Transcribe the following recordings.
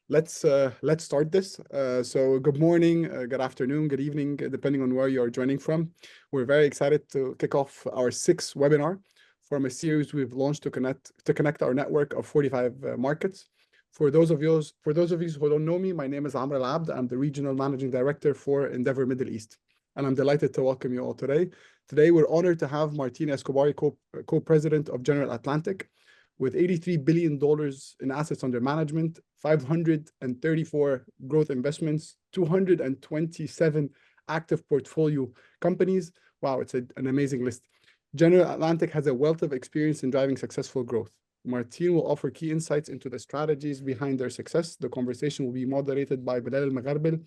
let's start this. So good morning, good afternoon, good evening, depending on where you are joining from. We're very excited to kick off our sixth webinar from a series we've launched to connect our network of 45 markets. For those of you who don't know me, my name is Amr Al-Abd. I'm the Regional Managing Director for Endeavor Middle East, and I'm delighted to welcome you all today. Today, we're honored to have Martin Escobari, co-president of General Atlantic, with $83 billion in assets under management, 534 growth investments, 227 active portfolio companies. Wow, it's an amazing list. General Atlantic has a wealth of experience in driving successful growth. Martin will offer key insights into the strategies behind their success. The conversation will be moderated by Belal EL-Megharbel,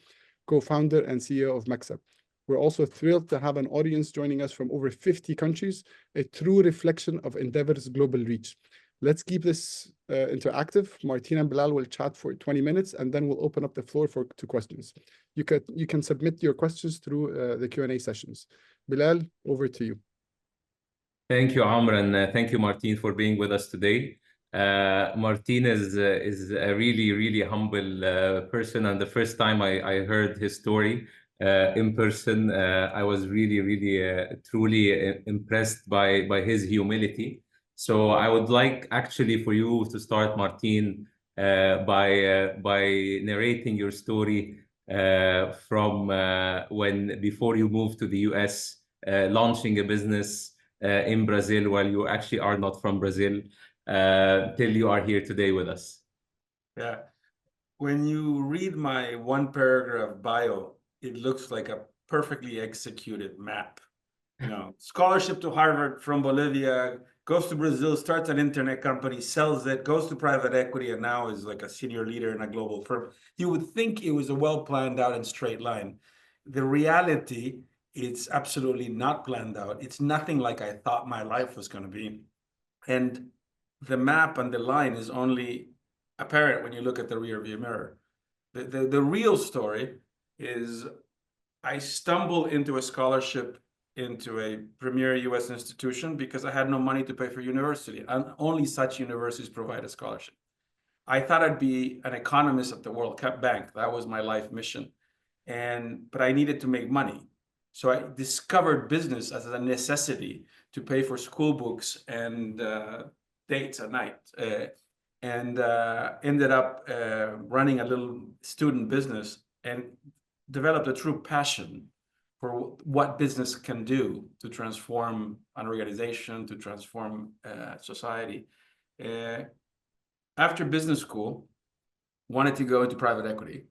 co-founder and CEO of MaxAB. We're also thrilled to have an audience joining us from over 50 countries, a true reflection of Endeavor's global reach. Let's keep this interactive. Martin and Belal will chat for 20 minutes, and then we'll open up the floor to questions. You can submit your questions through the Q&A sessions. Belal, over to you. Thank you, Amr, and thank you, Martin, for being with us today. Martin is a really humble person, and the first time I heard his story in person, I was really truly impressed by his humility. So I would like actually for you to start, Martin, by narrating your story from before you moved to the US, launching a business in Brazil while you actually are not from Brazil, till you are here today with us. Yeah. When you read my one paragraph bio, it looks like a perfectly executed map. You know, scholarship to Harvard from Bolivia, goes to Brazil, starts an internet company, sells it, goes to private equity, and now is like a senior leader in a global firm. You would think it was a well planned out and straight line. The reality, it's absolutely not planned out. It's nothing like I thought my life was going to be. And the map and the line is only apparent when you look at the rearview mirror. The real story is I stumbled into a scholarship into a premier US institution because I had no money to pay for university, and only such universities provide a scholarship. I thought I'd be an economist at the World Bank. That was my life mission. But I needed to make money. So I discovered business as a necessity to pay for school books and dates at night, and ended up running a little student business and developed a true passion for what business can do to transform an organization, to transform society. After business school, wanted to go into private equity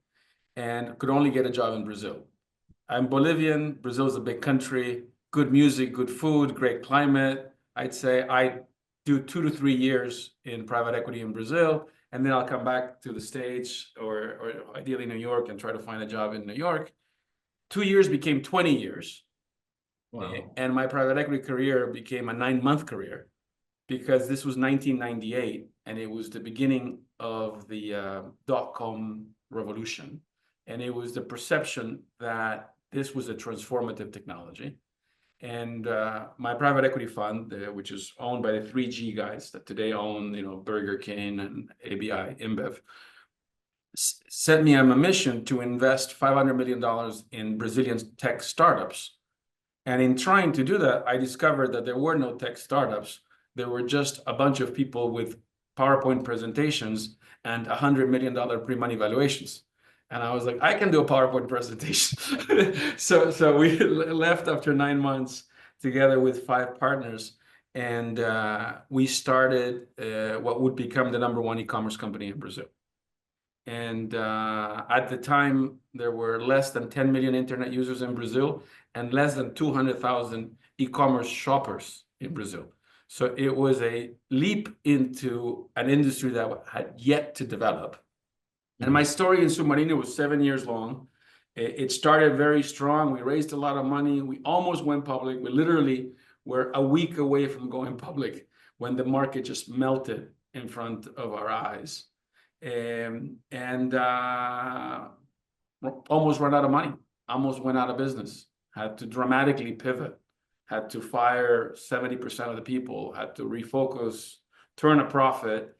and could only get a job in Brazil. I'm Bolivian. Brazil is a big country, good music, good food, great climate. I'd say I do 2 to 3 years in private equity in Brazil, and then I'll come back to the States or ideally New York and try to find a job in New York. 2 years became 20 years. Wow. And my private equity career became a 9-month career because this was 1998 and it was the beginning of the dot-com revolution. And it was the perception that this was a transformative technology. And my private equity fund, which is owned by the 3G guys that today own, Burger King and ABI, InBev, sent me on a mission to invest $500 million in Brazilian tech startups. And in trying to do that, I discovered that there were no tech startups. There were just a bunch of people with PowerPoint presentations and $100 million pre-money valuations. And I was like, I can do a PowerPoint presentation. So we left after 9 months together with 5 partners. And we started what would become the #1 e-commerce company in Brazil. And at the time, there were less than 10 million internet users in Brazil and less than 200,000 e-commerce shoppers in Brazil. So it was a leap into an industry that had yet to develop. And my story in Submarino was 7 years long. It started very strong. We raised a lot of money. We almost went public. We literally were a week away from going public when the market just melted in front of our eyes. And almost ran out of money, almost went out of business, had to dramatically pivot, had to fire 70% of the people, had to refocus, turn a profit.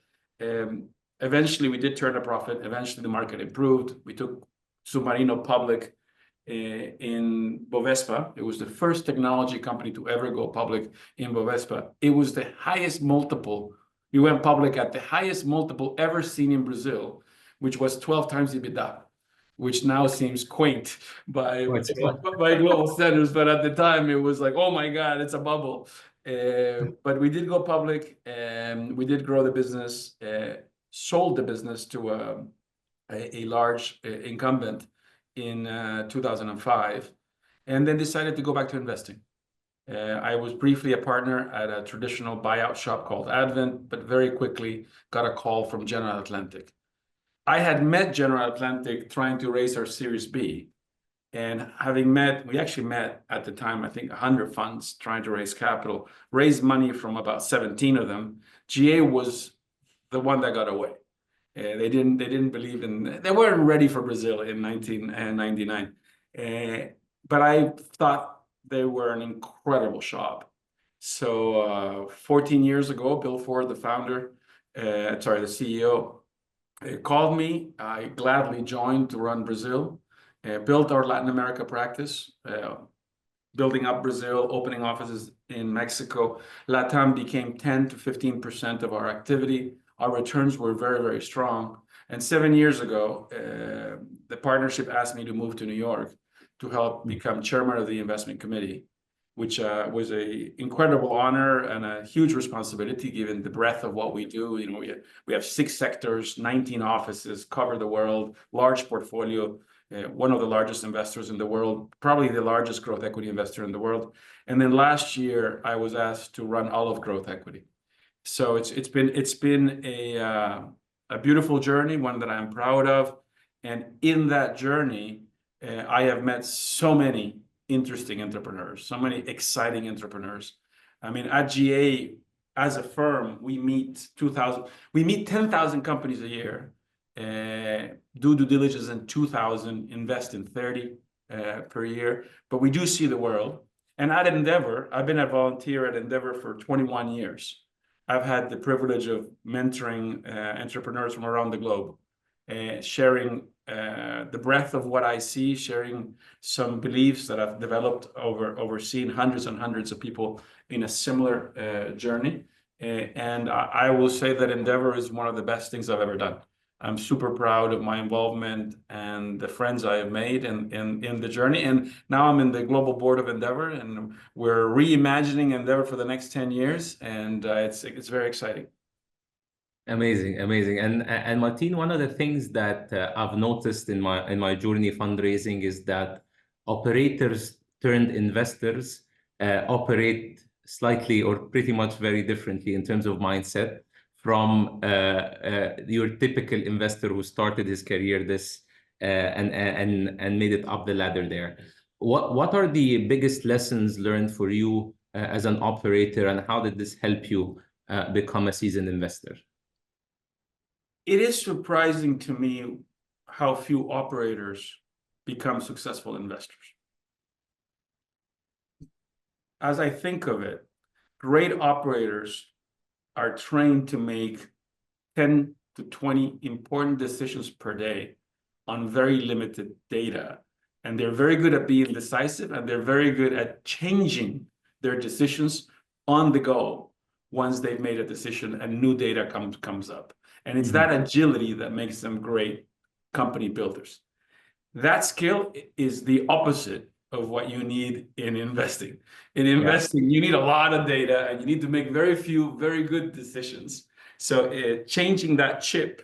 Eventually, we did turn a profit. Eventually, the market improved. We took Submarino public in Bovespa. It was the first technology company to ever go public in Bovespa. It was the highest multiple. We went public at the highest multiple ever seen in Brazil, which was 12 times EBITDA, which now seems quaint by global standards. But at the time, it was like, oh my God, it's a bubble. But we did go public, and we did grow the business, sold the business to a large incumbent in 2005, and then decided to go back to investing. I was briefly a partner at a traditional buyout shop called Advent, but very quickly got a call from General Atlantic. I had met General Atlantic trying to raise our Series B. And we actually met at the time, I think 100 funds trying to raise capital, raised money from about 17 of them. GA was the one that got away. They didn't believe they weren't ready for Brazil in 1999. But I thought they were an incredible shop. So 14 years ago, Bill Ford, the CEO, called me. I gladly joined to run Brazil. Built our Latin America practice, building up Brazil, opening offices in Mexico. LATAM became 10 to 15% of our activity. Our returns were very, very strong. And 7 years ago, the partnership asked me to move to New York to help become chairman of the investment committee, which was an incredible honor and a huge responsibility given the breadth of what we do. You know, we have 6 sectors, 19 offices, cover the world, large portfolio. One of the largest investors in the world, probably the largest growth equity investor in the world. And then last year, I was asked to run all of growth equity. So it's been a beautiful journey, one that I'm proud of. And in that journey, I have met so many interesting entrepreneurs, so many exciting entrepreneurs. I mean, at GA, as a firm, we meet 10,000 companies a year. Do due diligence in 2,000, invest in 30 per year. But we do see the world. And at Endeavor, I've been a volunteer at Endeavor for 21 years. I've had the privilege of mentoring entrepreneurs from around the globe, sharing the breadth of what I see, sharing some beliefs that I've developed overseeing hundreds and hundreds of people in a similar journey. And I will say that Endeavor is one of the best things I've ever done. I'm super proud of my involvement and the friends I have made in the journey. And now I'm in the global board of Endeavor, and we're reimagining Endeavor for the next 10 years. And it's very exciting. Amazing, amazing. And Martin, one of the things that I've noticed in my journey fundraising is that operators turned investors operate slightly or pretty much very differently in terms of mindset from your typical investor who started his career and made it up the ladder there. What are the biggest lessons learned for you as an operator, and how did this help you become a seasoned investor? It is surprising to me how few operators become successful investors. As I think of it, great operators are trained to make 10 to 20 important decisions per day on very limited data. And they're very good at being decisive, and they're very good at changing their decisions on the go once they've made a decision and new data comes up. And it's that agility that makes them great company builders. That skill is the opposite of what you need in investing. In investing, you need a lot of data, and you need to make very few, very good decisions. So changing that chip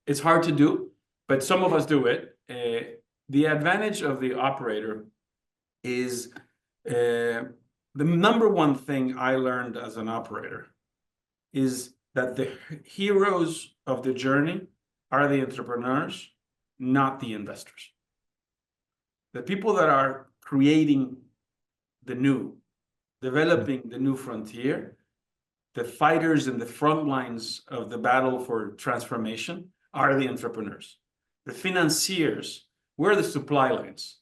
it's hard to do, but some of us do it. The advantage of the operator is the number one thing I learned as an operator is that the heroes of the journey are the entrepreneurs, not the investors. The people that are creating the new, developing the new frontier, the fighters in the front lines of the battle for transformation are the entrepreneurs. The financiers, we're the supply lines.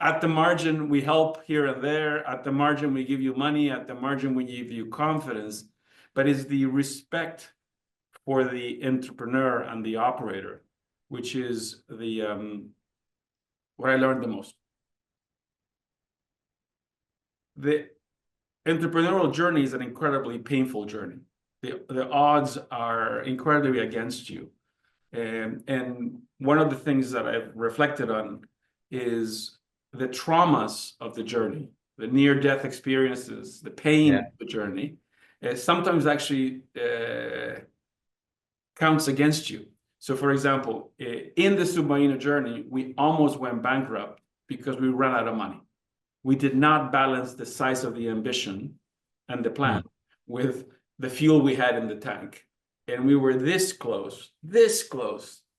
At the margin, we help here and there. At the margin, we give you money. At the margin, we give you confidence. but it's the respect for the entrepreneur and the operator, which is the what I learned the most. The entrepreneurial journey is an incredibly painful journey. The odds are incredibly against you. And one of the things that I've reflected on is the traumas of the journey, the near-death experiences, the pain of the journey, sometimes actually counts against you. So, for example, in the Submarino journey, we almost went bankrupt because we ran out of money. We did not balance the size of the ambition and the plan with the fuel we had in the tank. And we were this close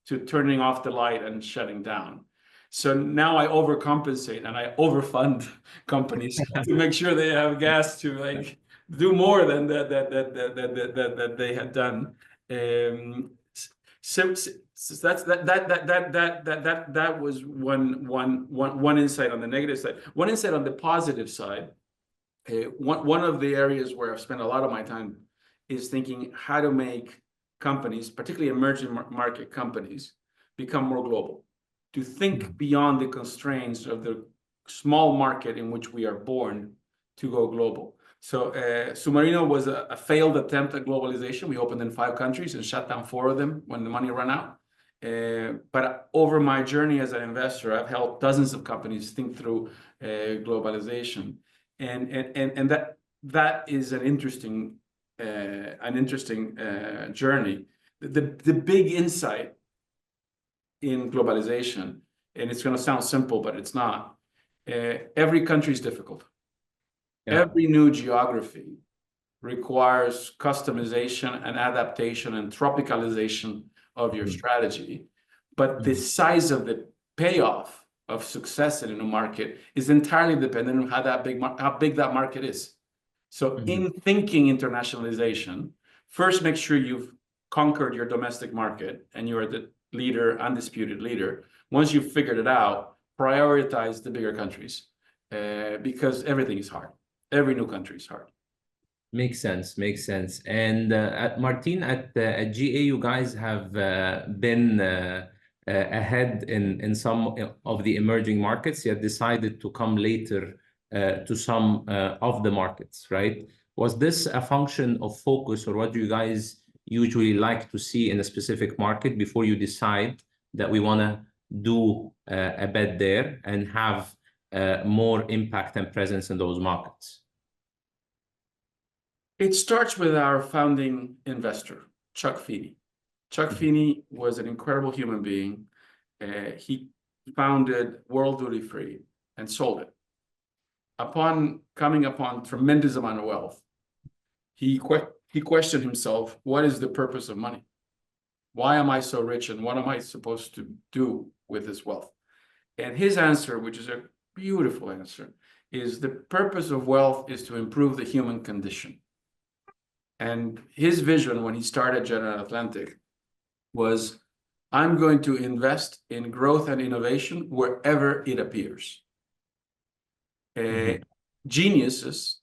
to turning off the light and shutting down. So now I overcompensate and I overfund companies to make sure they have gas to like do more than that they had done. So that's that was one insight on the negative side. One insight on the positive side. One of the areas where I've spent a lot of my time is thinking how to make companies, particularly emerging market companies, become more global, to think beyond the constraints of the small market in which we are born to go global. So Submarino was a failed attempt at globalization. We opened in 5 countries and shut down 4 of them when the money ran out. But over my journey as an investor, I've helped dozens of companies think through globalization. And that is an interesting journey. The big insight in globalization, and it's going to sound simple, but it's not. Every country is difficult. Yeah. Every new geography requires customization and adaptation and tropicalization of your strategy. But the size of the payoff of success in a new market is entirely dependent on how big that market is. So in thinking internationalization, first make sure you've conquered your domestic market and you are the leader, undisputed leader. Once you've figured it out, prioritize the bigger countries because everything is hard. Every new country is hard. Makes sense. And at Martin, at GA, you guys have been ahead in some of the emerging markets. You have decided to come later to some of the markets, right? Was this a function of focus, or what do you guys usually like to see in a specific market before you decide that we want to do a bet there and have more impact and presence in those markets? It starts with our founding investor, Chuck Feeney. Chuck Feeney was an incredible human being. He founded World Duty Free and sold it. Upon coming upon tremendous amount of wealth, he questioned himself, what is the purpose of money? Why am I so rich and what am I supposed to do with this wealth? And his answer, which is a beautiful answer, is the purpose of wealth is to improve the human condition. And his vision when he started General Atlantic was, I'm going to invest in growth and innovation wherever it appears. Geniuses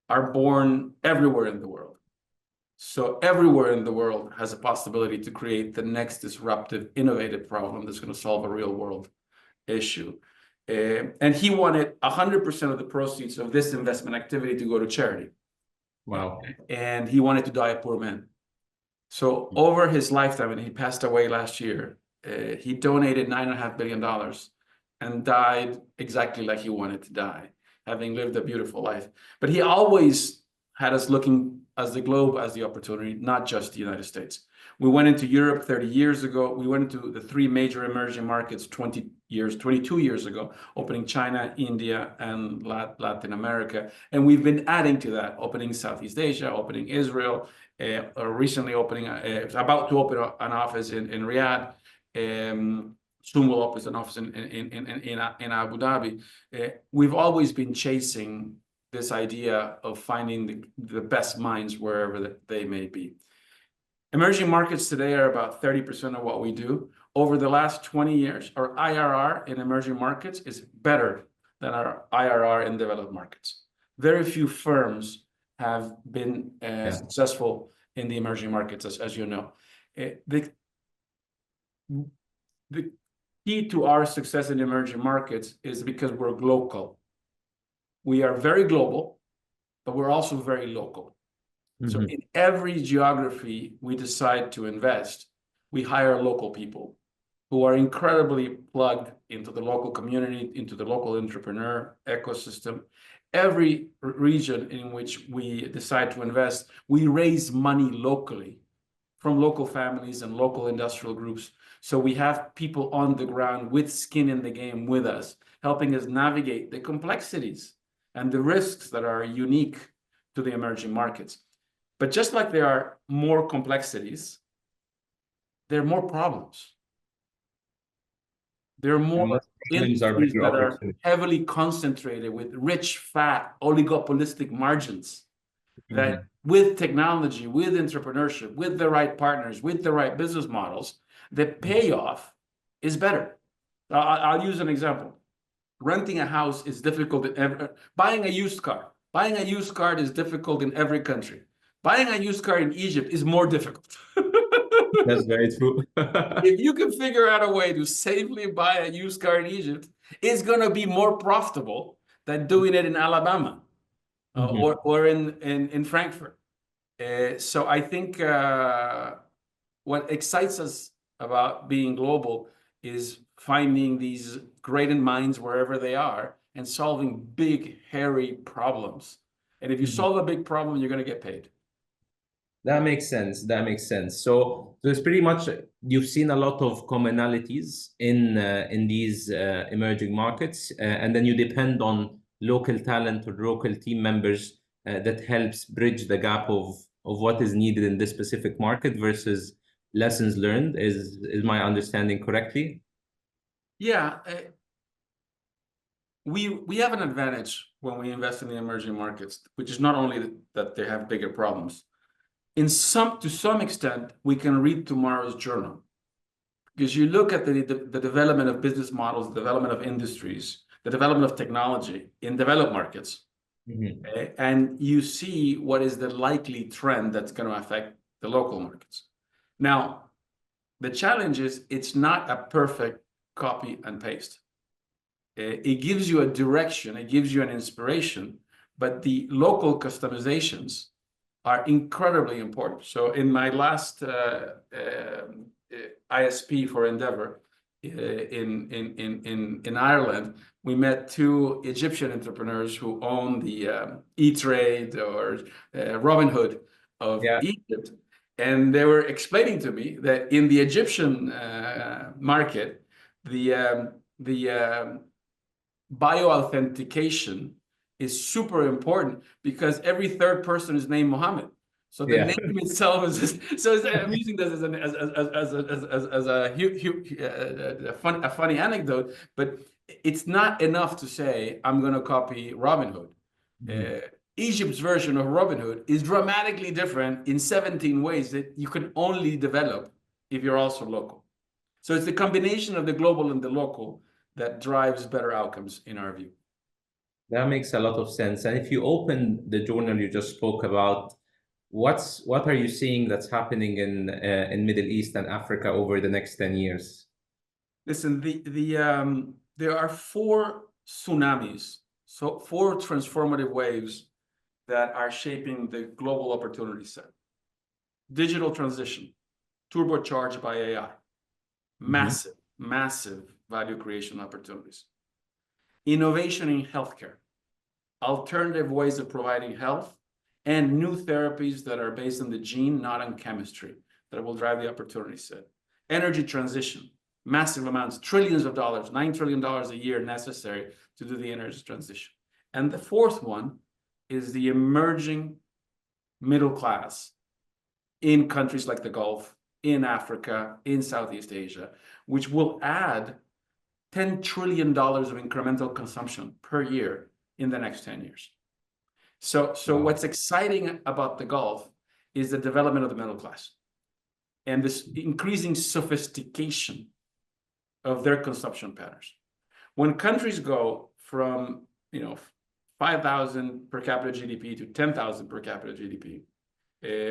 are born everywhere in the world. So everywhere in the world has a possibility to create the next disruptive, innovative problem that's going to solve a real world issue. And he wanted 100% of the proceeds of this investment activity to go to charity. Wow. And he wanted to die a poor man. So over his lifetime, and he passed away last year, he donated $9.5 billion and died exactly like he wanted to die, having lived a beautiful life. But he always had us looking as the globe as the opportunity, not just the United States. We went into Europe 30 years ago. We went into the 3 major emerging markets 22 years ago, opening China, India, and Latin America. And we've been adding to that, opening Southeast Asia, opening Israel, recently opening, about to open an office in Riyadh. Soon we'll open an office in Abu Dhabi. We've always been chasing this idea of finding the best minds wherever they may be. Emerging markets today are about 30% of what we do. Over the last 20 years, our IRR in emerging markets is better than our IRR in developed markets. Very few firms have been successful in the emerging markets, as you know. The key to our success in emerging markets is because we're global. We are very global, but we're also very local. So in every geography we decide to invest, we hire local people who are incredibly plugged into the local community, into the local entrepreneur ecosystem. Every region in which we decide to invest, we raise money locally from local families and local industrial groups. So we have people on the ground with skin in the game with us, helping us navigate the complexities and the risks that are unique to the emerging markets. But just like there are more complexities, there are more problems. There are more industries that are heavily concentrated with rich, fat, oligopolistic margins that with technology, with entrepreneurship, with the right partners, with the right business models, the payoff is better. I'll use an example. Renting a house is difficult. Buying a used car. Buying a used car is difficult in every country. Buying a used car in Egypt is more difficult. That's very true. If you can figure out a way to safely buy a used car in Egypt, it's going to be more profitable than doing it in Alabama or in Frankfurt. So I think what excites us about being global is finding these great minds wherever they are and solving big, hairy problems. And if you solve a big problem, you're going to get paid. That makes sense. That makes sense. So there's pretty much, you've seen a lot of commonalities in these emerging markets, and then you depend on local talent or local team members that helps bridge the gap of what is needed in this specific market versus lessons learned. Is my understanding correctly? Yeah. We have an advantage when we invest in the emerging markets, which is not only that they have bigger problems. To some extent, we can read tomorrow's journal, because you look at the development of business models, the development of industries, the development of technology in developed markets, and you see what is the likely trend that's going to affect the local markets. Now, the challenge is it's not a perfect copy and paste. It gives you a direction, it gives you an inspiration, but the local customizations are incredibly important. So in my last ISP for Endeavor in Ireland, we met two Egyptian entrepreneurs who own the E-Trade or Robinhood of Egypt. And they were explaining to me that in the Egyptian market, the bioauthentication is super important because every third person is named Mohammed. So the name itself is just, so I'm using this as a funny anecdote, but it's not enough to say I'm going to copy Robinhood. Egypt's version of Robinhood is dramatically different in 17 ways that you can only develop if you're also local. So it's the combination of the global and the local that drives better outcomes in our view. That makes a lot of sense. And if you open the journal you just spoke about, what are you seeing that's happening in Middle East and Africa over the next 10 years? Listen, there are 4 tsunamis, so 4 transformative waves that are shaping the global opportunity set. Digital transition, turbocharged by AI, massive value creation opportunities. Innovation in healthcare, alternative ways of providing health, and new therapies that are based on the gene, not on chemistry, that will drive the opportunity set. Energy transition, massive amounts, trillions of dollars, $9 trillion a year necessary to do the energy transition. And the 4th one is the emerging middle class in countries like the Gulf, in Africa, in Southeast Asia, which will add $10 trillion of incremental consumption per year in the next 10 years. So what's exciting about the Gulf is the development of the middle class and this increasing sophistication of their consumption patterns. When countries go from 5,000 per capita GDP to 10,000 per capita GDP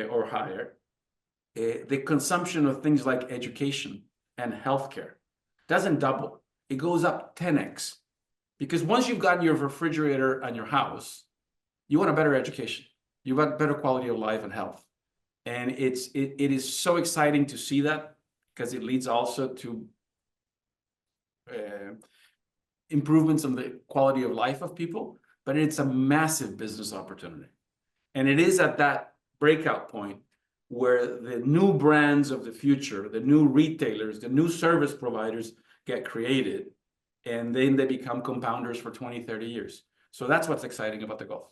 or higher, the consumption of things like education and healthcare doesn't double. It goes up 10x. Because once you've gotten your refrigerator and your house, you want a better education. You want better quality of life and health. And it is so exciting to see that, because it leads also to improvements in the quality of life of people, but it's a massive business opportunity. And it is at that breakout point where the new brands of the future, the new retailers, the new service providers get created, and then they become compounders for 20, 30 years. So that's what's exciting about the Gulf.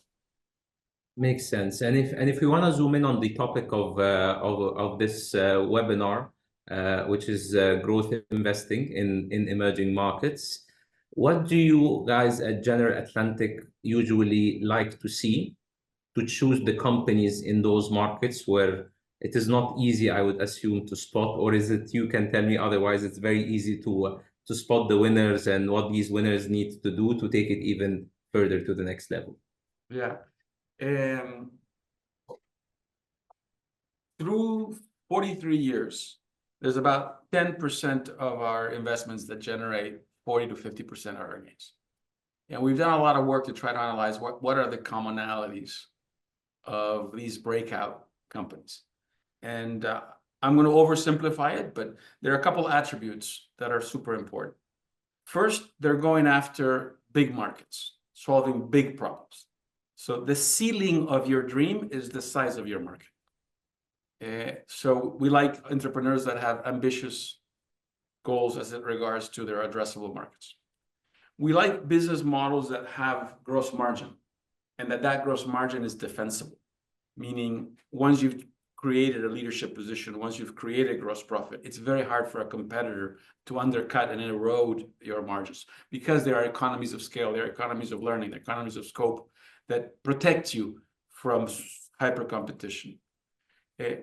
Makes sense. And if we want to zoom in on the topic of this webinar, which is growth investing in emerging markets, what do you guys at General Atlantic usually like to see to choose the companies in those markets where it is not easy, I would assume, to spot? Or is it, you can tell me otherwise, it's very easy to spot the winners and what these winners need to do to take it even further to the next level? Yeah. Through 43 years, there's about 10% of our investments that generate 40 to 50% of our gains. And we've done a lot of work to try to analyze what are the commonalities of these breakout companies. And I'm going to oversimplify it, but there are a couple attributes that are super important. First, they're going after big markets, solving big problems. So the ceiling of your dream is the size of your market. So we like entrepreneurs that have ambitious goals as it regards to their addressable markets. We like business models that have gross margin, and that gross margin is defensible, meaning once you've created a leadership position, once you've created gross profit, it's very hard for a competitor to undercut and erode your margins, because there are economies of scale, there are economies of learning, economies of scope that protect you from hyper competition.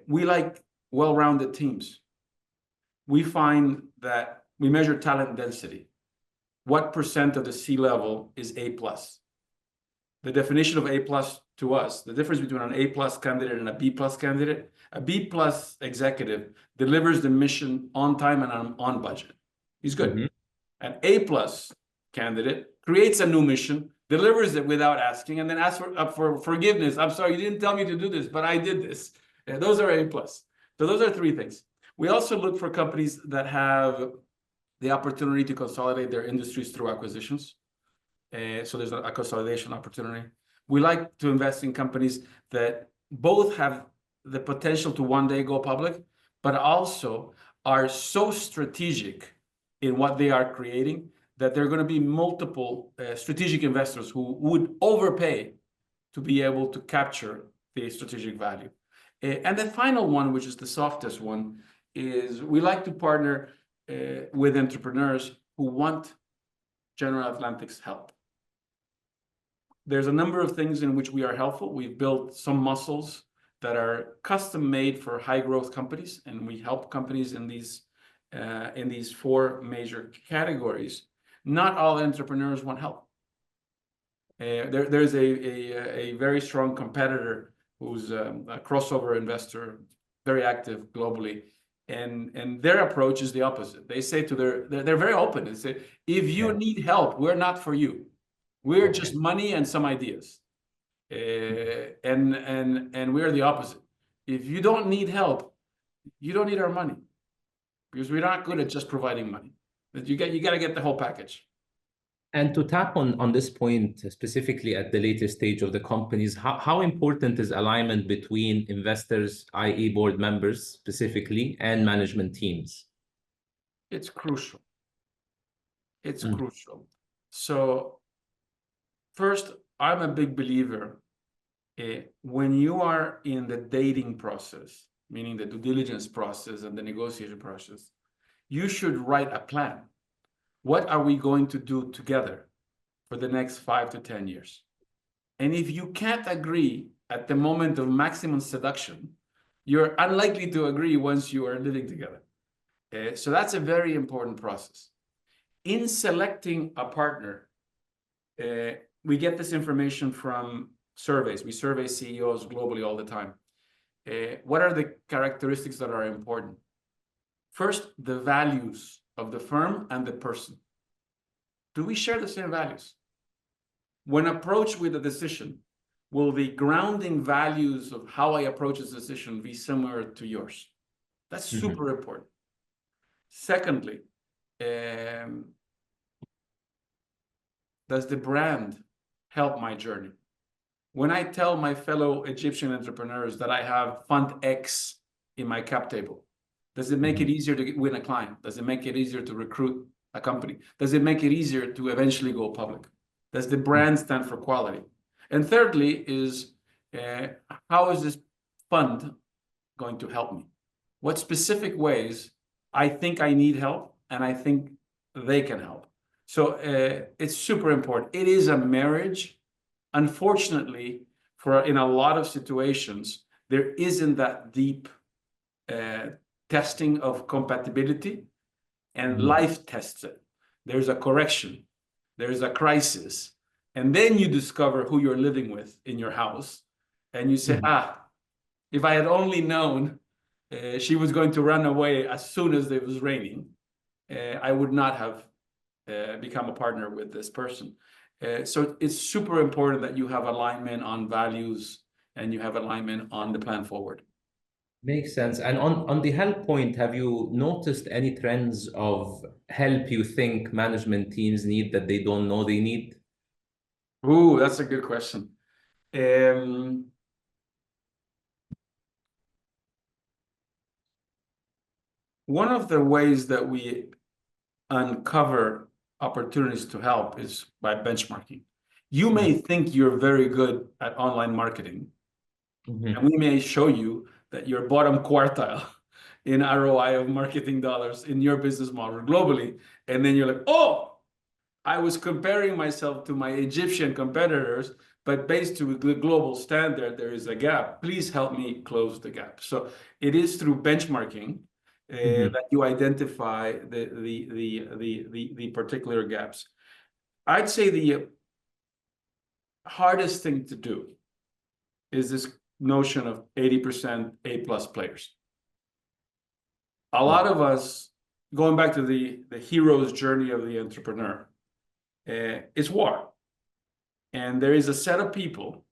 We like well-rounded teams. We find that we measure talent density. What percent of the C-level is A+? The definition of A+ to us, the difference between an A+ candidate and a B+ candidate, a B+ executive delivers the mission on time and on budget. He's good. Mm-hmm. An A+ candidate creates a new mission, delivers it without asking, and then asks for forgiveness. I'm sorry, you didn't tell me to do this, but I did this. And those are A+. So those are three things. We also look for companies that have the opportunity to consolidate their industries through acquisitions. So there's a consolidation opportunity. We like to invest in companies that both have the potential to one day go public, but also are so strategic in what they are creating that there are going to be multiple strategic investors who would overpay to be able to capture the strategic value. And the final one, which is the softest one, is we like to partner with entrepreneurs who want General Atlantic's help. There's a number of things in which we are helpful. We've built some muscles that are custom made for high growth companies, and we help companies in these four major categories. Not all entrepreneurs want help. There's a very strong competitor who's a crossover investor, very active globally, and their approach is the opposite. They say to they're very open. They say, if you need help, we're not for you. We're just money and some ideas. And we're the opposite. If you don't need help, you don't need our money, because we're not good at just providing money. But you got to get the whole package. And to tap on this point, specifically at the later stage of the companies, how important is alignment between investors, i.e. board members specifically, and management teams? It's crucial. It's crucial. So first, I'm a big believer when you are in the dating process, meaning the due diligence process and the negotiation process, you should write a plan. What are we going to do together for the next 5 to 10 years? And if you can't agree at the moment of maximum seduction, you're unlikely to agree once you are living together. So that's a very important process. In selecting a partner, we get this information from surveys. We survey CEOs globally all the time. What are the characteristics that are important? First, the values of the firm and the person. Do we share the same values? When approached with a decision, will the grounding values of how I approach this decision be similar to yours? That's super important. Secondly, does the brand help my journey? When I tell my fellow Egyptian entrepreneurs that I have fund X in my cap table, does it make it easier to win a client? Does it make it easier to recruit a company? Does it make it easier to eventually go public? Does the brand stand for quality? And thirdly is, how is this fund going to help me? What specific ways I think I need help and I think they can help? So it's super important. It is a marriage. Unfortunately, in a lot of situations, there isn't that deep testing of compatibility, and life tests it. There's a correction, there's a crisis, and then you discover who you're living with in your house, and you say, if I had only known she was going to run away as soon as it was raining, I would not have become a partner with this person. So it's super important that you have alignment on values and you have alignment on the plan forward. Makes sense. And on the help point, have you noticed any trends of help you think management teams need that they don't know they need? Ooh, that's a good question. One of the ways that we uncover opportunities to help is by benchmarking. You may think you're very good at online marketing, and we may show you that you're bottom quartile in ROI of marketing dollars in your business model globally. And then you're like, oh, I was comparing myself to my Egyptian competitors, but based to the global standard, there is a gap. Please help me close the gap. So it is through benchmarking that you identify the particular gaps. I'd say the hardest thing to do is this notion of 80% A+ players. A lot of us, going back to the hero's journey of the entrepreneur, it's war. And there is a set of people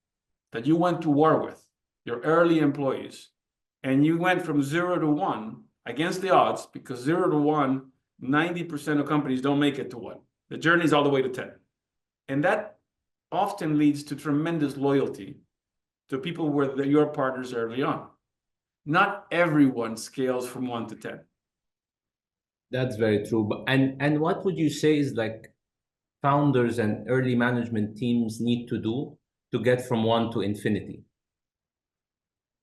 that you went to war with, your early employees, and you went from 0 to 1 against the odds, because 0 to 1, 90% of companies don't make it to 1. The journey is all the way to 10. And that often leads to tremendous loyalty to people who were your partners early on. Not everyone scales from 1 to 10. That's very true. And what would you say is like founders and early management teams need to do to get from 1 to infinity?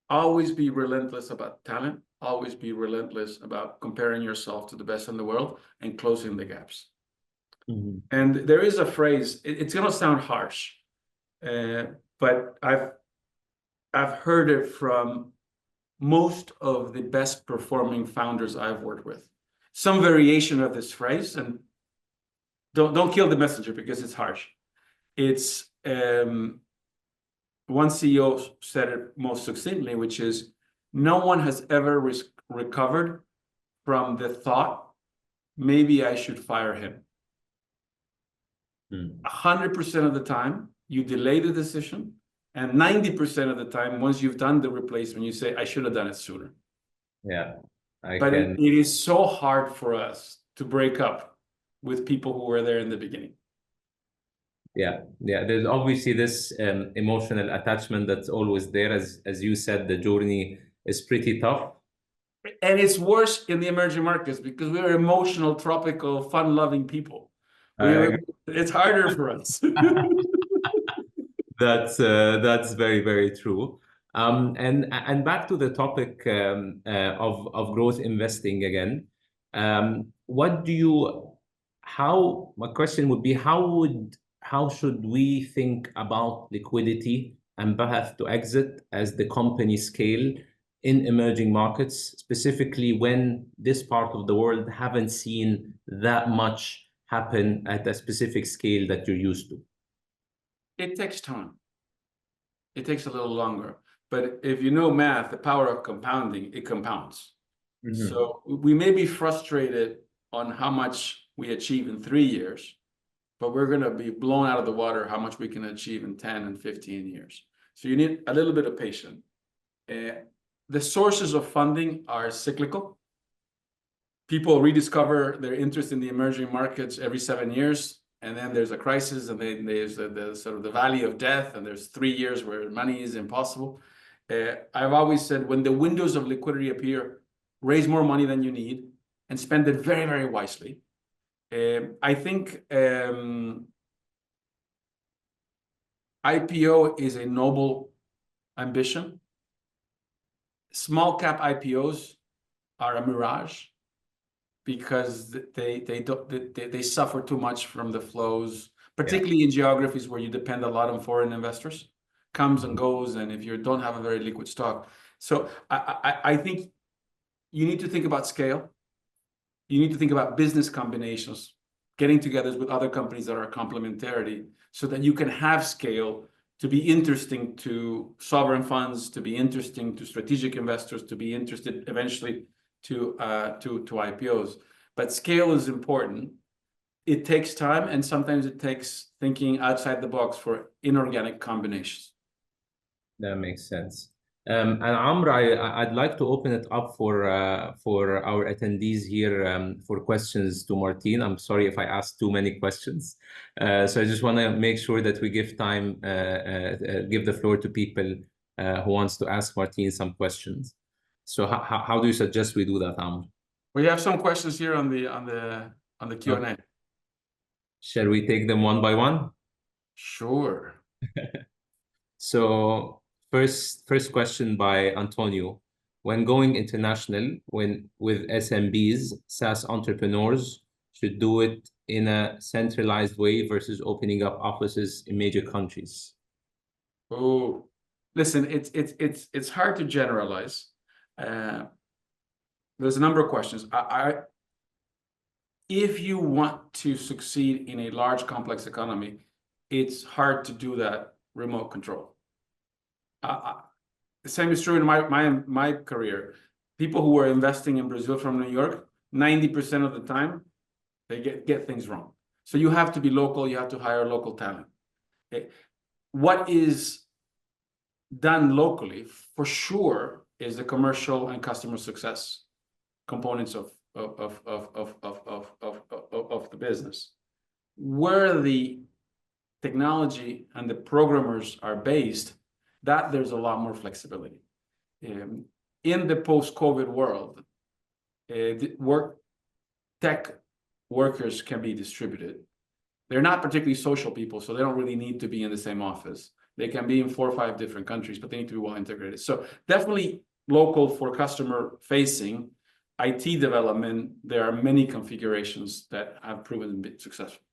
Always be relentless about talent. Always be relentless about comparing yourself to the best in the world and closing the gaps. And there is a phrase, it's going to sound harsh, but I've heard it from most of the best performing founders I've worked with. Some variation of this phrase, and don't kill the messenger because it's harsh. It's one CEO said it most succinctly, which is, no one has ever recovered from the thought, maybe I should fire him. 100% of the time, you delay the decision, and 90% of the time, once you've done the replacement, you say, I should have done it sooner. Yeah, it is so hard for us to break up with people who were there in the beginning. Yeah, there's obviously this emotional attachment that's always there. As you said, the journey is pretty tough. And it's worse in the emerging markets because we are emotional, tropical, fun-loving people. It's harder for us. That's very, very true. And back to the topic of growth investing again. My question would be, how should we think about liquidity and path to exit as the company scale in emerging markets, specifically when this part of the world haven't seen that much happen at a specific scale that you're used to? It takes time. It takes a little longer. But if you know math, the power of compounding, it compounds. So we may be frustrated on how much we achieve in 3 years, but we're going to be blown out of the water how much we can achieve in 10 and 15 years. So you need a little bit of patience. The sources of funding are cyclical. People rediscover their interest in the emerging markets every 7 years, and then there's a crisis, and then there's the sort of the valley of death, and there's 3 years where money is impossible. I've always said, when the windows of liquidity appear, raise more money than you need and spend it very, very wisely. I think IPO is a noble ambition. Small cap IPOs are a mirage because they suffer too much from the flows, particularly in geographies where you depend a lot on foreign investors. Comes and goes, and if you don't have a very liquid stock. So I think you need to think about scale. You need to think about business combinations, getting together with other companies that are complementarity, so that you can have scale to be interesting to sovereign funds, to be interesting to strategic investors, to be interested eventually to IPOs. But scale is important. It takes time, and sometimes it takes thinking outside the box for inorganic combinations. That makes sense. And Amr, I'd like to open it up for our attendees here for questions to Martin. I'm sorry if I asked too many questions. So I just want to make sure that we give time, give the floor to people who wants to ask Martin some questions. So how do you suggest we do that, Amr? We have some questions here on the Q&A. Okay. Shall we take them one by one? Sure. So first question by Antonio. When going international, with SMBs, SaaS entrepreneurs should do it in a centralized way versus opening up offices in major countries. Oh, listen, it's hard to generalize. There's a number of questions. If you want to succeed in a large, complex economy, it's hard to do that remote control. The same is true in my career. People who were investing in Brazil from New York, 90% of the time, they get things wrong. So you have to be local. You have to hire local talent. What is done locally, for sure, is the commercial and customer success components of the business. Where the technology and the programmers are based, that there's a lot more flexibility. In the post-COVID world, tech workers can be distributed. They're not particularly social people, so they don't really need to be in the same office. They can be in 4 or 5 different countries, but they need to be well integrated. So definitely local for customer facing. IT development, there are many configurations that have proven to be successful.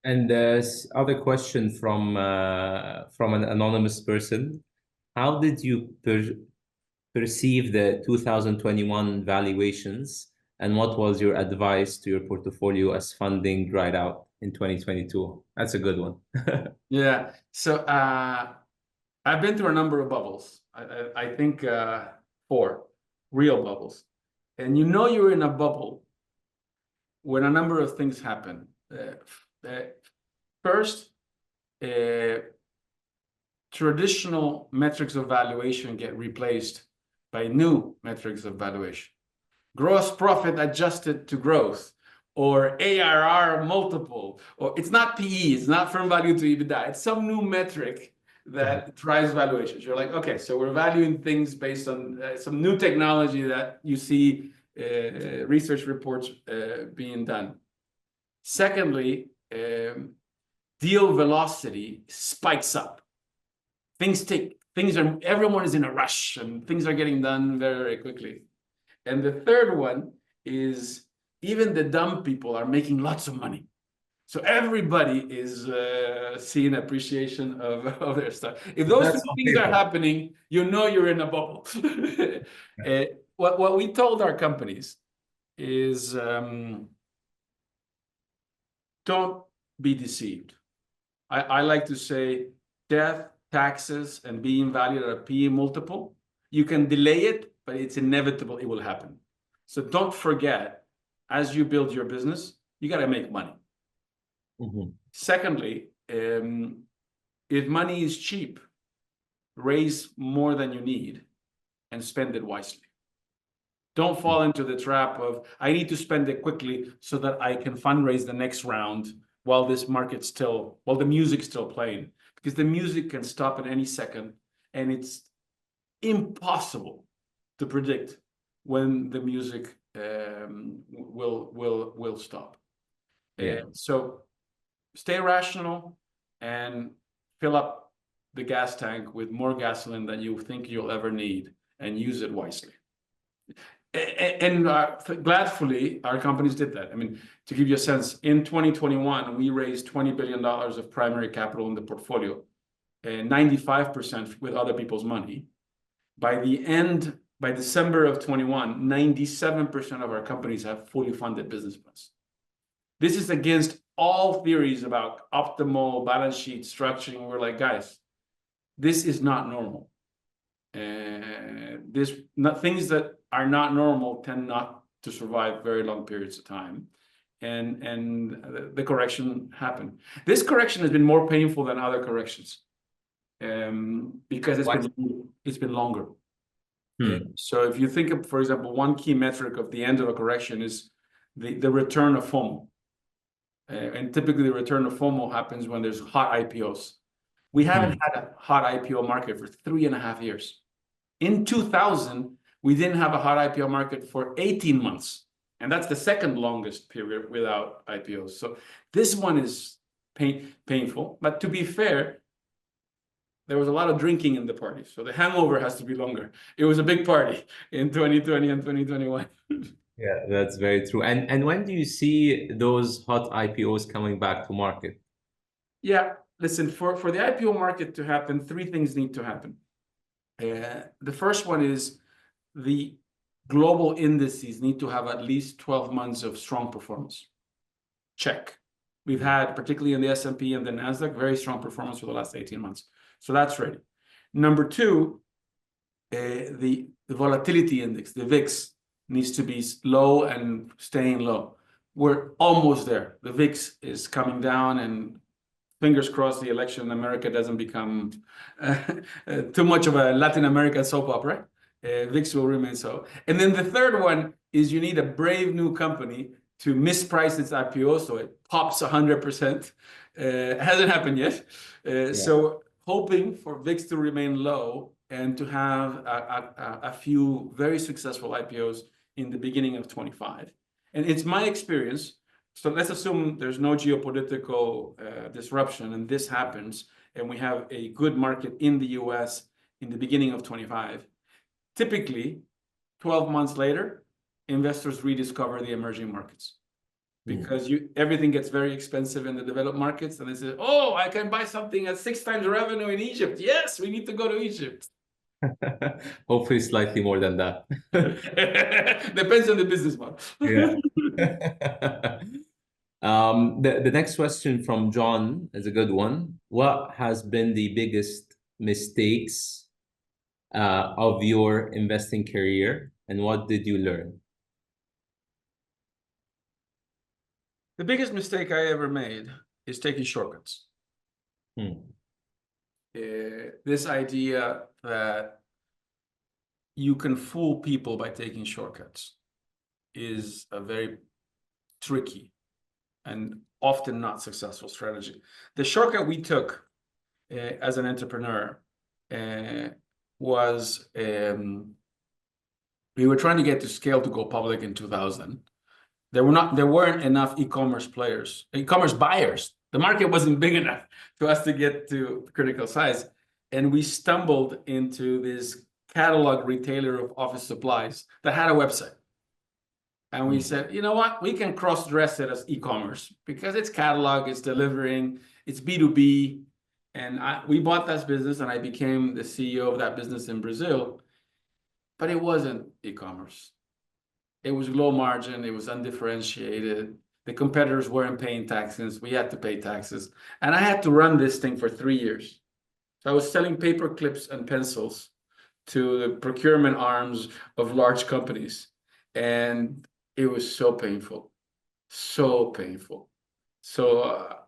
And there's other question from an anonymous person. How did you perceive the 2021 valuations, and what was your advice to your portfolio as funding dried out in 2022? That's a good one. Yeah. So I've been through a number of bubbles. I think 4 real bubbles. And you know you're in a bubble when a number of things happen. First, traditional metrics of valuation get replaced by new metrics of valuation. Gross profit adjusted to growth, or ARR multiple, or it's not PE, it's not firm value to EBITDA, it's some new metric that drives valuations. You're like, okay, so we're valuing things based on some new technology that you see research reports being done. Secondly, deal velocity spikes up. Everyone is in a rush and things are getting done very, very quickly. And the third one is even the dumb people are making lots of money. So everybody is seeing appreciation of their stuff. If those 2 things are happening, you know you're in a bubble. What we told our companies is don't be deceived. I like to say death, taxes, and being valued at a PE multiple. You can delay it, but it's inevitable it will happen. So don't forget, as you build your business, you got to make money. Secondly, if money is cheap, raise more than you need and spend it wisely. Don't fall into the trap of, I need to spend it quickly so that I can fundraise the next round while this market's still, while the music's still playing. Because the music can stop at any second, and it's impossible to predict when the music will stop. So stay rational and fill up the gas tank with more gasoline than you think you'll ever need, and use it wisely. And gladfully, our companies did that. I mean, to give you a sense, in 2021, we raised $20 billion of primary capital in the portfolio, 95% with other people's money. By December of 21, 97% of our companies have fully funded business plans. This is against all theories about optimal balance sheet structuring. We're like, guys, this is not normal. Things that are not normal tend not to survive very long periods of time, and the correction happened. This correction has been more painful than other corrections, because it's been longer. So if you think of, for example, one key metric of the end of a correction is the return of FOMO, and typically the return of FOMO happens when there's hot IPOs. We haven't had a hot IPO market for 3.5 years. In 2000, we didn't have a hot IPO market for 18 months. And that's the second longest period without IPOs. So this one is painful. But to be fair, there was a lot of drinking in the party. So the hangover has to be longer. It was a big party in 2020 and 2021. Yeah, that's very true. And when do you see those hot IPOs coming back to market? Yeah, listen, for the IPO market to happen, 3 things need to happen. The first one is the global indices need to have at least 12 months of strong performance. Check. We've had, particularly in the S&P and the NASDAQ, very strong performance for the last 18 months. So that's ready. Number 2, the volatility index, the VIX, needs to be low and staying low. We're almost there. The VIX is coming down, and fingers crossed the election in America doesn't become too much of a Latin American soap opera. VIX will remain so. And then the third one is you need a brave new company to misprice its IPO so it pops 100%. Hasn't happened yet. So hoping for VIX to remain low and to have a few very successful IPOs in the beginning of 25. And it's my experience. So let's assume there's no geopolitical disruption, and this happens, and we have a good market in the US in the beginning of 25. Typically, 12 months later, investors rediscover the emerging markets, because everything gets very expensive in the developed markets, and they say, oh, I can buy something at 6 times revenue in Egypt. Yes, we need to go to Egypt. Hopefully slightly more than that. Depends on the business model. The next question from John is a good one. What has been the biggest mistakes of your investing career, and what did you learn? The biggest mistake I ever made is taking shortcuts. This idea that you can fool people by taking shortcuts is a very tricky and often not successful strategy. The shortcut we took as an entrepreneur was we were trying to get to scale to go public in 2000. There weren't enough e-commerce players, e-commerce buyers. The market wasn't big enough for us to get to critical size. And we stumbled into this catalog retailer of office supplies that had a website. And we said, you know what? We can cross-dress it as e-commerce because it's catalog, it's delivering, it's B2B. And we bought that business, and I became the CEO of that business in Brazil. But it wasn't e-commerce. It was low margin. It was undifferentiated. The competitors weren't paying taxes. We had to pay taxes. And I had to run this thing for 3 years. So I was selling paper clips and pencils to the procurement arms of large companies. And it was so painful, so painful. So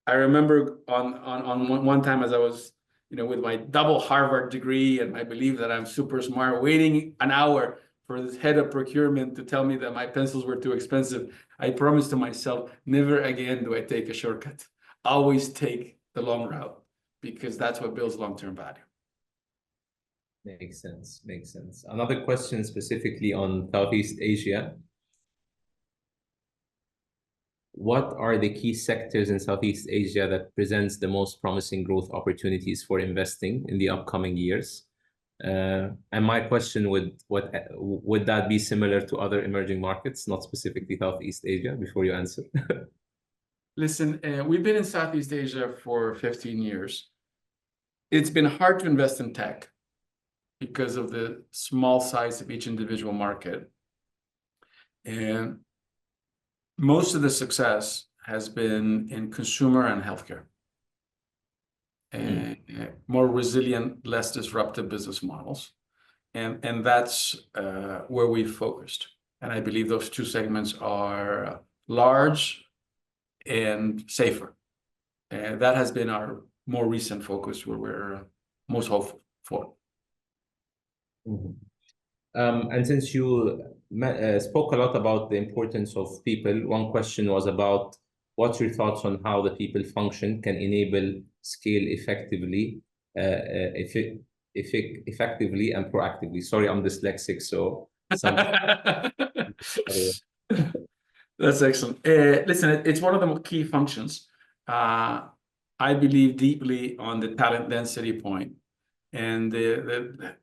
I remember on one time as I was, with my double Harvard degree and I believe that I'm super smart, waiting an hour for this head of procurement to tell me that my pencils were too expensive, I promised to myself, never again do I take a shortcut. Always take the long route, because that's what builds long-term value. Makes sense. Makes sense. Another question specifically on Southeast Asia. What are the key sectors in Southeast Asia that presents the most promising growth opportunities for investing in the upcoming years? And my question would that be similar to other emerging markets, not specifically Southeast Asia, before you answer? Listen, we've been in Southeast Asia for 15 years. It's been hard to invest in tech because of the small size of each individual market. And most of the success has been in consumer and healthcare. And more resilient, less disruptive business models. And that's where we've focused. And I believe those two segments are large and safer. And that has been our more recent focus, where we're most hopeful for. And since you spoke a lot about the importance of people, one question was about what's your thoughts on how the people function can enable scale effectively, effectively and proactively. Sorry, I'm dyslexic, so That's excellent. Listen, it's one of the key functions. I believe deeply on the talent density point, and the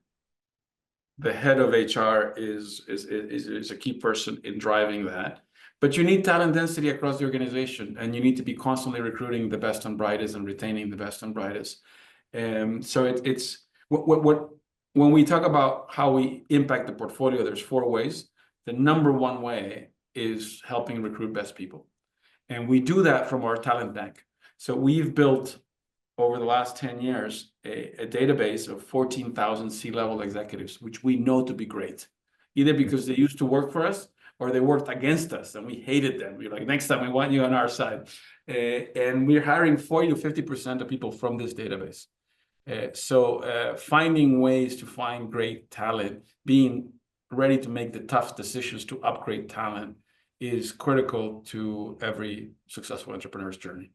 head of HR is a key person in driving that. But you need talent density across the organization, and you need to be constantly recruiting the best and brightest and retaining the best and brightest. So it's when we talk about how we impact the portfolio, there's 4 ways. The number one way is helping recruit best people. And we do that from our talent bank. So we've built, over the last 10 years, a database of 14,000 C-level executives, which we know to be great, either because they used to work for us or they worked against us and we hated them. We're like, next time we want you on our side. And we're hiring 40 to 50% of people from this database. So finding ways to find great talent, being ready to make the tough decisions to upgrade talent, is critical to every successful entrepreneur's journey.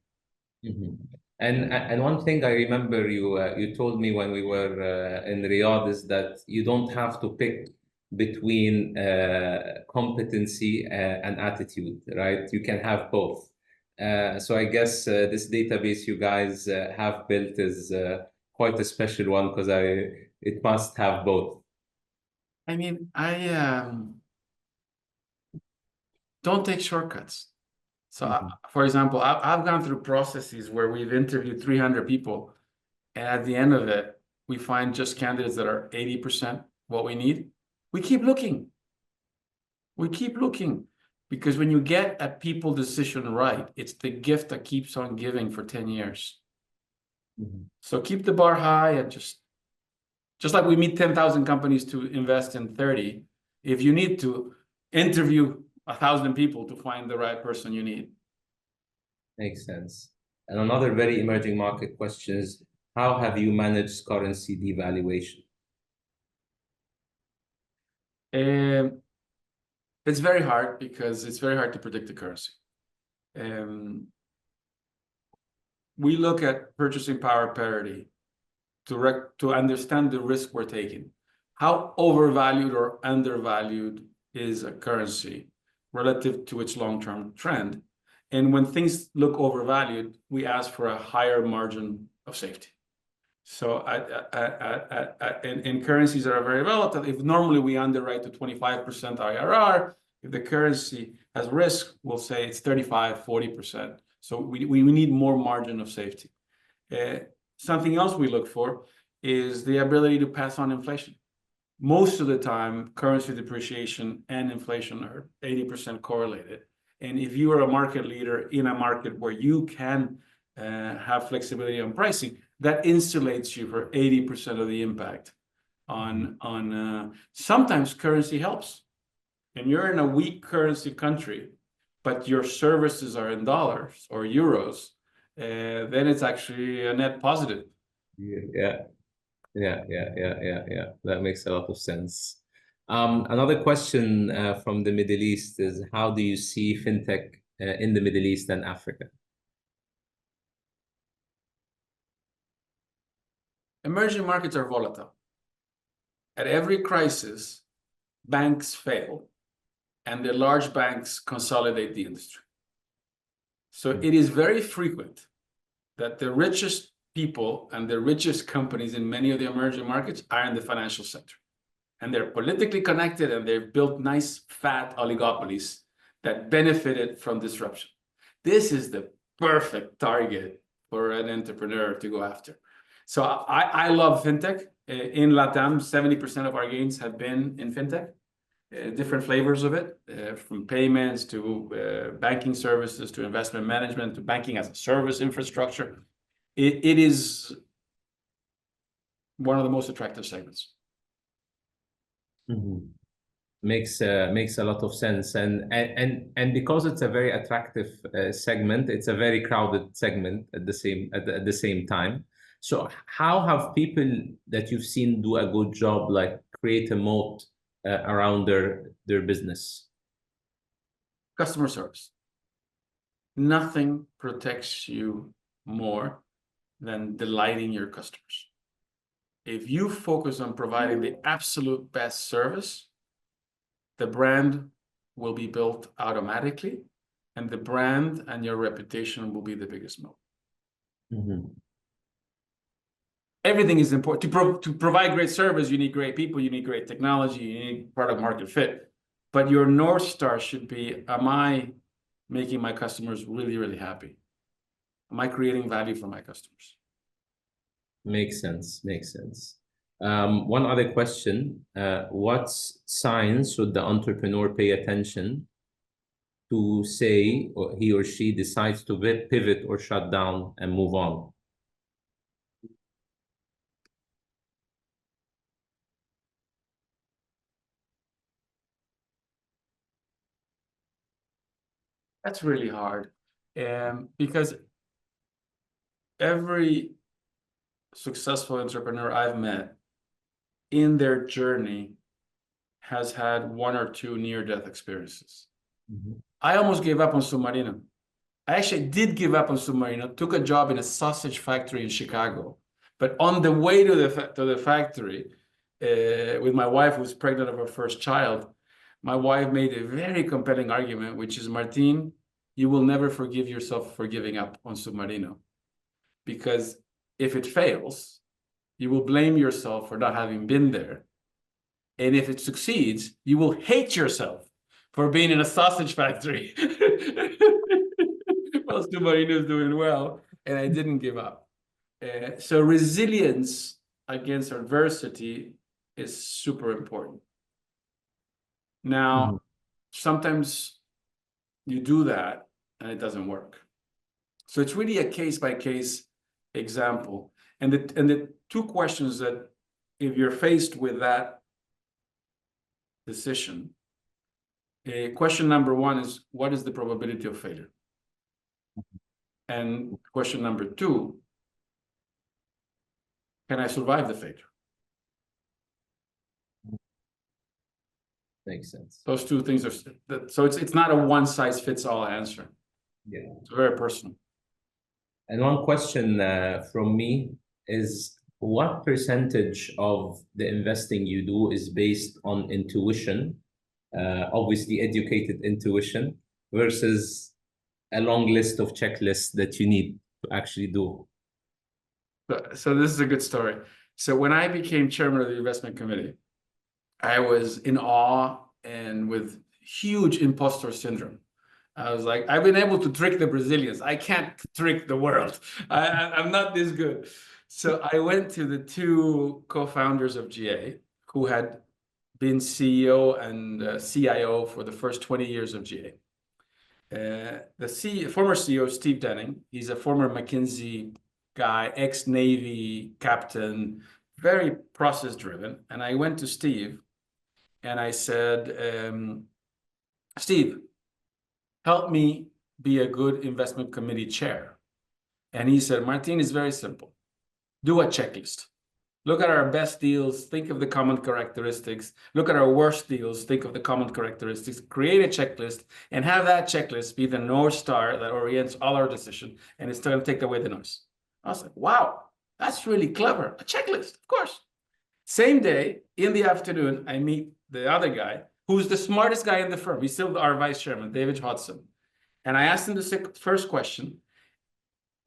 And one thing I remember you told me when we were in Riyadh is that you don't have to pick between competency and attitude, right? You can have both. So I guess this database you guys have built is quite a special one, because it must have both. I mean, I don't take shortcuts. So, for example, I've gone through processes where we've interviewed 300 people, and at the end of it, we find just candidates that are 80% what we need. We keep looking. We keep looking, because when you get a people decision right, it's the gift that keeps on giving for 10 years. So keep the bar high, and just like we meet 10,000 companies to invest in 30, if you need to interview 1,000 people to find the right person you need. Makes sense. And another very emerging market question is, how have you managed currency devaluation? It's very hard, because it's very hard to predict the currency. We look at purchasing power parity to understand the risk we're taking. How overvalued or undervalued is a currency relative to its long-term trend? And when things look overvalued, we ask for a higher margin of safety. So in currencies that are very volatile, if normally we underwrite to 25% IRR, if the currency has risk, we'll say it's 35, 40%. So we need more margin of safety. Something else we look for is the ability to pass on inflation. Most of the time, currency depreciation and inflation are 80% correlated. And if you are a market leader in a market where you can have flexibility on pricing, that insulates you for 80% of the impact on sometimes currency helps. And you're in a weak currency country, but your services are in dollars or euros, then it's actually a net positive. Yeah. That makes a lot of sense. Another question from the Middle East is, how do you see fintech in the Middle East and Africa? Emerging markets are volatile. At every crisis, banks fail, and the large banks consolidate the industry. So it is very frequent that the richest people and the richest companies in many of the emerging markets are in the financial sector. And they're politically connected, and they've built nice, fat oligopolies that benefited from disruption. This is the perfect target for an entrepreneur to go after. So I love fintech. In LATAM, 70% of our gains have been in fintech, different flavors of it, from payments to banking services to investment management to banking as a service infrastructure. It is one of the most attractive segments. Mm-hmm. Makes a lot of sense, and because it's a very attractive segment, it's a very crowded segment at the same time. So how have people that you've seen do a good job, like create a moat around their business? Customer service. Nothing protects you more than delighting your customers. If you focus on providing the absolute best service, the brand will be built automatically, and the brand and your reputation will be the biggest moat. Mm-hmm. Everything is important. To provide great service, you need great people, you need great technology, you need product market fit. But your North Star should be, am I making my customers really, really happy? Am I creating value for my customers? Makes sense. One other question, what signs should the entrepreneur pay attention to say or he or she decides to pivot or shut down and move on? That's really hard, because every successful entrepreneur I've met in their journey has had one or two near-death experiences. Mm-hmm. I almost gave up on Submarino. I actually did give up on Submarino, took a job in a sausage factory in Chicago. But on the way to the factory, with my wife, who was pregnant of her first child, my wife made a very compelling argument, which is, Martin, you will never forgive yourself for giving up on Submarino. Because if it fails, you will blame yourself for not having been there. And if it succeeds, you will hate yourself for being in a sausage factory. Well, Submarino is doing well, and I didn't give up. So resilience against adversity is super important. Now, sometimes you do that and it doesn't work. So it's really a case-by-case example. And the two questions that, if you're faced with that decision, question number one is, what is the probability of failure? And question number two, can I survive the failure? Makes sense. Those two things are, so it's not a one-size-fits-all answer. Yeah. It's very personal. And one question from me is, what percentage of the investing you do is based on intuition, obviously educated intuition, versus a long list of checklists that you need to actually do? So this is a good story. So when I became chairman of the investment committee, I was in awe and with huge imposter syndrome. I was like, I've been able to trick the Brazilians. I can't trick the world. I'm not this good. So I went to the two co-founders of GA, who had been CEO and CIO for the first 20 years of GA. Former CEO, Steve Denning, he's a former McKinsey guy, ex-Navy captain, very process-driven. And I went to Steve and I said, Steve, help me be a good investment committee chair. And he said, Martin, it's very simple. Do a checklist. Look at our best deals, think of the common characteristics. Look at our worst deals, think of the common characteristics. Create a checklist and have that checklist be the North Star that orients all our decisions, and it's going to take away the noise. I was like, wow, that's really clever. A checklist, of course. Same day, in the afternoon, I meet the other guy, who's the smartest guy in the firm. He's still our vice chairman, David Hodson. And I asked him the first question,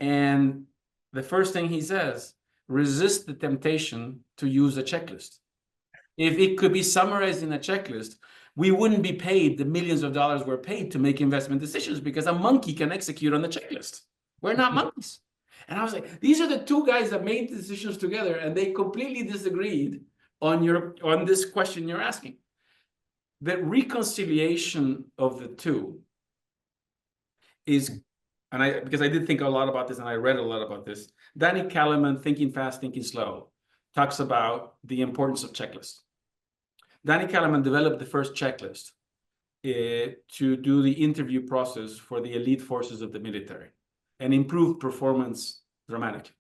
and the first thing he says, resist the temptation to use a checklist. If it could be summarized in a checklist, we wouldn't be paid the millions of dollars we're paid to make investment decisions, because a monkey can execute on the checklist. We're not monkeys. And I was like, these are the two guys that made the decisions together, and they completely disagreed on this question you're asking. The reconciliation of the two is, because I did think a lot about this and I read a lot about this. Danny Kahneman, Thinking Fast, Thinking Slow, talks about the importance of checklists. Danny Kahneman developed the first checklist to do the interview process for the elite forces of the military and improved performance dramatically.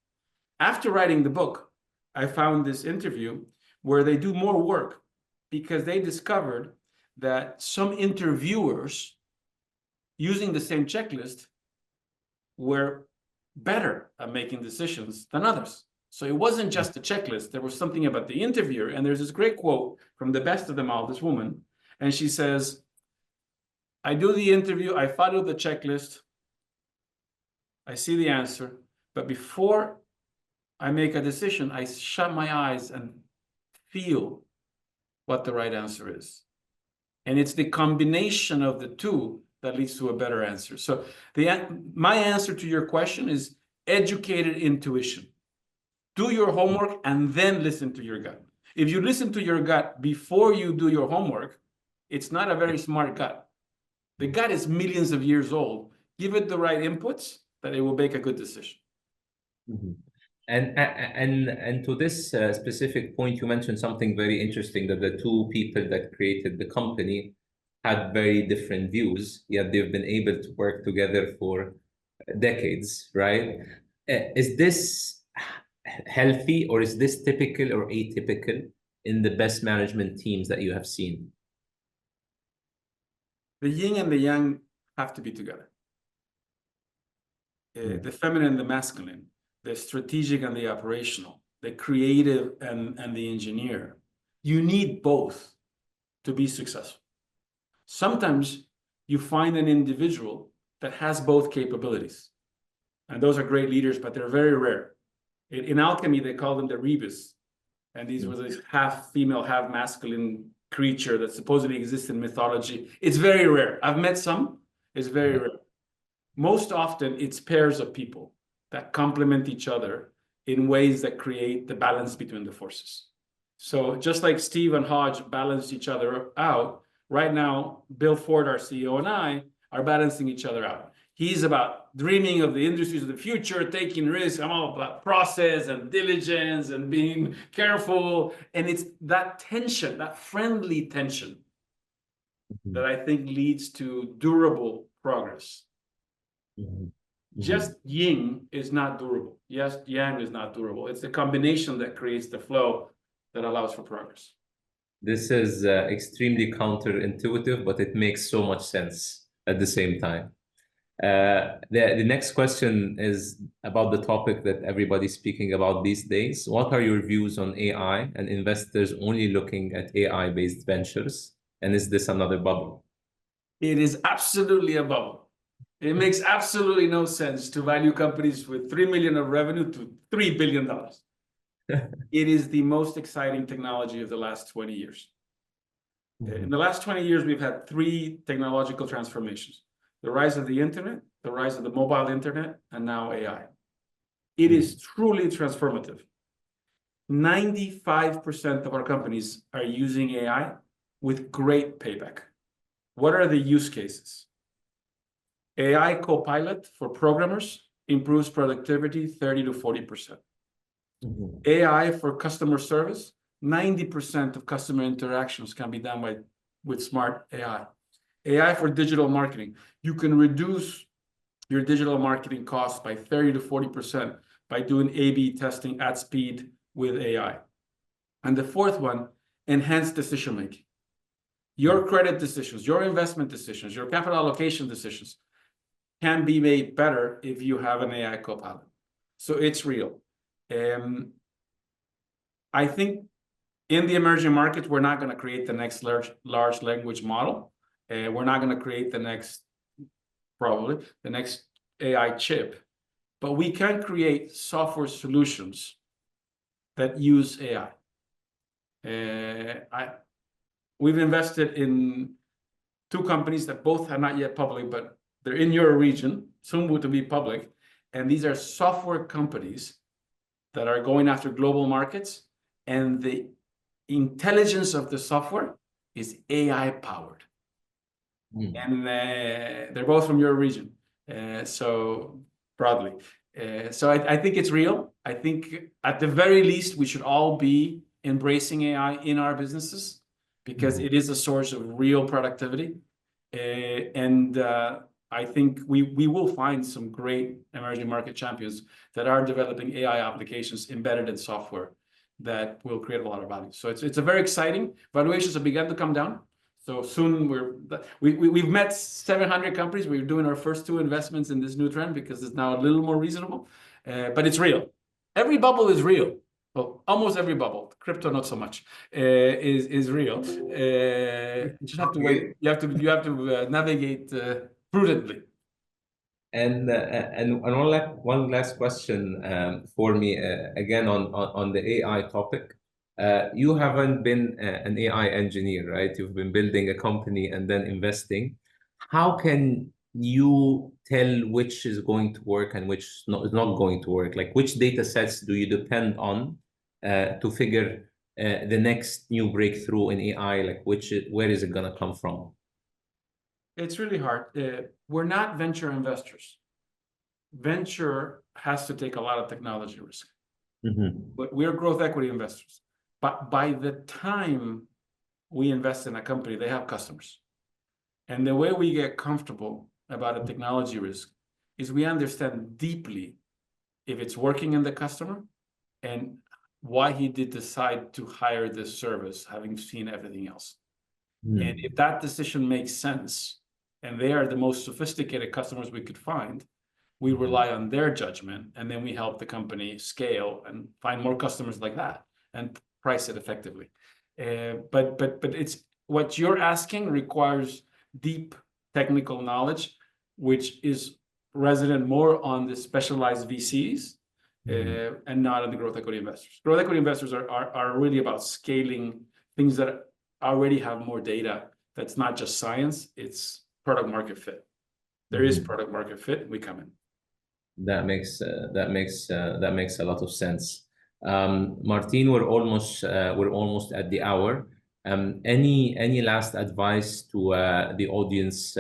After writing the book, I found this interview where they do more work because they discovered that some interviewers using the same checklist were better at making decisions than others. So it wasn't just a checklist. There was something about the interviewer. And there's this great quote from the best of them all, this woman. And she says, I do the interview, I follow the checklist, I see the answer, but before I make a decision, I shut my eyes and feel what the right answer is. And it's the combination of the two that leads to a better answer. So my answer to your question is educated intuition. Do your homework and then listen to your gut. If you listen to your gut before you do your homework, it's not a very smart gut. The gut is millions of years old. Give it the right inputs that it will make a good decision. Mm-hmm. And to this specific point, you mentioned something very interesting, that the two people that created the company had very different views, yet they've been able to work together for decades, right? Is this healthy, or is this typical or atypical in the best management teams that you have seen? The yin and the yang have to be together. The feminine and the masculine, the strategic and the operational, the creative and the engineer. You need both to be successful. Sometimes you find an individual that has both capabilities. And those are great leaders, but they're very rare. In alchemy, they call them the rebus. And these were this half female, half masculine creature that supposedly exists in mythology. It's very rare. I've met some. It's very rare. Most often, it's pairs of people that complement each other in ways that create the balance between the forces. So just like Steve and Hodge balanced each other out, right now, Bill Ford, our CEO, and I are balancing each other out. He's about dreaming of the industries of the future, taking risks. I'm all about process and diligence and being careful. And it's that tension, that friendly tension, that I think leads to durable progress. Just yin is not durable. Yes, yang is not durable. It's the combination that creates the flow that allows for progress. This is extremely counterintuitive, but it makes so much sense at the same time. The next question is about the topic that everybody's speaking about these days. What are your views on AI and investors only looking at AI-based ventures? And is this another bubble? It is absolutely a bubble. It makes absolutely no sense to value companies with 3 million of revenue to $3 billion. It is the most exciting technology of the last 20 years. In the last 20 years, we've had 3 technological transformations: the rise of the internet, the rise of the mobile internet, and now AI. It is truly transformative. 95% of our companies are using AI with great payback. What are the use cases? AI Copilot for programmers improves productivity 30 to 40%. AI for customer service, 90% of customer interactions can be done with smart AI. AI for digital marketing, you can reduce your digital marketing costs by 30 to 40% by doing A/B testing at speed with AI. And the fourth one, enhanced decision-making. Your credit decisions, your investment decisions, your capital allocation decisions can be made better if you have an AI Copilot. So it's real. I think in the emerging markets, we're not going to create the next large language model. We're not going to create probably the next AI chip, but we can create software solutions that use AI. We've invested in 2 companies that both are not yet public, but they're in your region, soon to be public. And these are software companies that are going after global markets. And the intelligence of the software is AI powered. And they're both from your region. So broadly. So I think it's real. I think at the very least, we should all be embracing AI in our businesses because it is a source of real productivity. And I think we will find some great emerging market champions that are developing AI applications embedded in software that will create a lot of value. So it's a very exciting. Valuations have begun to come down. So soon we've met 700 companies. We're doing our first 2 investments in this new trend because it's now a little more reasonable. But it's real. Every bubble is real. Well, almost every bubble. Crypto, not so much. Is real. You just have to wait. You have to navigate prudently. And one last question for me again on the AI topic. You haven't been an AI engineer, right? You've been building a company and then investing. How can you tell which is going to work and which is not going to work? Like which data sets do you depend on to figure the next new breakthrough in AI? Like where is it going to come from? It's really hard. We're not venture investors. Venture has to take a lot of technology risk. But we're growth equity investors. But by the time we invest in a company, they have customers. And the way we get comfortable about a technology risk is we understand deeply if it's working in the customer and why he did decide to hire this service, having seen everything else. And if that decision makes sense, and they are the most sophisticated customers we could find, we rely on their judgment, and then we help the company scale and find more customers like that and price it effectively. But it's what you're asking requires deep technical knowledge, which is resident more on the specialized VCs and not on the growth equity investors. Growth equity investors are really about scaling things that already have more data. That's not just science, it's product market fit. There is product market fit, we come in. That makes a lot of sense. Martin, we're almost at the hour. Any last advice to the audience,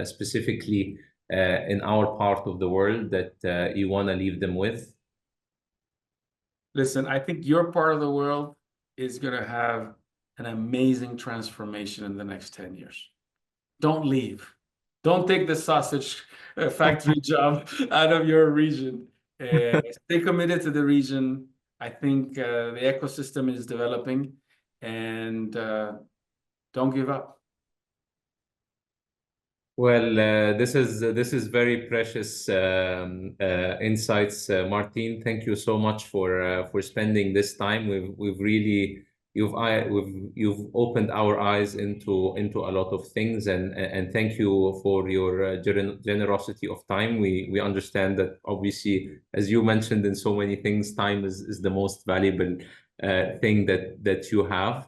specifically in our part of the world, that you want to leave them with? Listen, I think your part of the world is going to have an amazing transformation in the next 10 years. Don't leave. Don't take the sausage factory job out of your region. Stay committed to the region. I think the ecosystem is developing, and don't give up. Well, this is very precious insights, Martin. Thank you so much for spending this time. You've opened our eyes into a lot of things, and thank you for your generosity of time. We understand that obviously, as you mentioned in so many things, time is the most valuable thing that you have.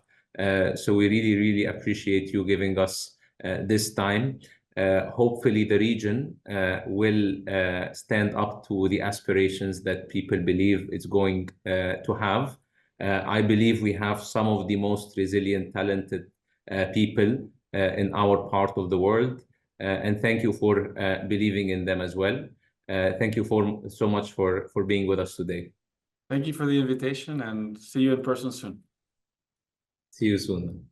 So we really appreciate you giving us this time. Hopefully the region will stand up to the aspirations that people believe it's going to have. I believe we have some of the most resilient, talented people in our part of the world. and thank you for believing in them as well. Thank you so much for being with us today. Thank you for the invitation, and see you in person soon. See you soon.